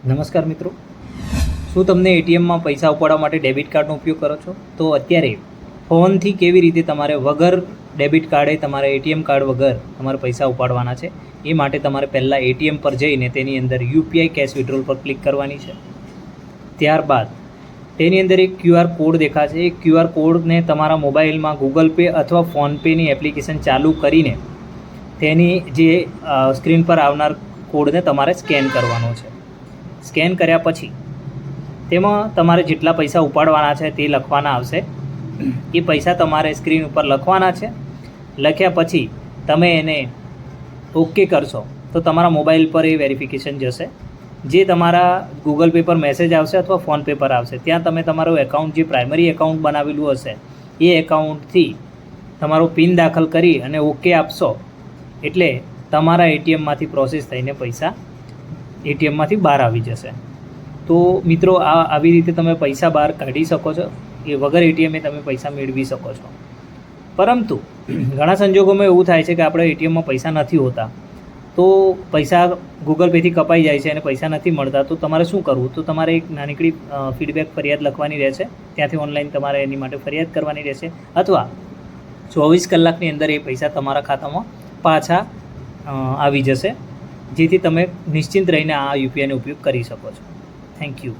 નમસ્કાર મિત્રો, શું તમને એટીએમમાં પૈસા ઉપાડવા માટે ડેબિટ કાર્ડનો ઉપયોગ કરો છો? તો અત્યારે ફોનથી કેવી રીતે તમારે વગર ડેબિટ કાર્ડે તમારે એટીએમ કાર્ડ વગર તમારે પૈસા ઉપાડવાના છે એ માટે તમારે પહેલાં એટીએમ પર જઈને તેની અંદર યુપીઆઈ કેશ વિડ્રોલ પર ક્લિક કરવાની છે. ત્યારબાદ તેની અંદર એક ક્યુઆર કોડ દેખાશે. એ ક્યુઆર કોડને તમારા મોબાઈલમાં ગૂગલ પે અથવા ફોનપેની એપ્લિકેશન ચાલુ કરીને તેની જે સ્ક્રીન પર આવનાર કોડને તમારે સ્કેન કરવાનો છે. સ્કેન કર્યા પછી તેમાં તમારે જેટલા પૈસા ઉપાડવાના છે તે લખવાના આવશે. એ પૈસા તમારે સ્ક્રીન ઉપર લખવાના છે. લખ્યા પછી તમે એને ઓકે કરશો તો તમારા મોબાઈલ પર એ વેરિફિકેશન જશે. જે તમારા ગૂગલ પે પર મેસેજ આવશે અથવા ફોનપે પર આવશે, ત્યાં તમે તમારું એકાઉન્ટ, જે પ્રાઇમરી એકાઉન્ટ બનાવેલું હશે એ એકાઉન્ટથી તમારો પિન દાખલ કરી અને ઓકે આપશો એટલે તમારા એટીએમમાંથી પ્રોસેસ થઈને પૈસા એટીએમમાંથી બહાર આવી જશે. તો મિત્રો, આવી રીતે તમે પૈસા બહાર કાઢી શકો છો. એ વગર એટીએમે તમે પૈસા મેળવી શકો છો. પરંતુ ઘણા સંજોગોમાં એવું થાય છે કે આપણે એટીએમમાં પૈસા નથી હોતા, તો પૈસા ગૂગલ પેથી કપાઈ જાય છે અને પૈસા નથી મળતા. તો તમારે શું કરવું? તો તમારે એક નાનકડી ફીડબેક ફરિયાદ લખવાની રહેશે. ત્યાંથી ઓનલાઈન તમારે એની માટે ફરિયાદ કરવાની રહેશે, અથવા 24 કલાકની અંદર એ પૈસા તમારા ખાતામાં પાછા આવી જશે, જેથી તમે નિશ્ચિંત રહીને આ યુપીઆઈનો ઉપયોગ કરી શકો છો. Thank you.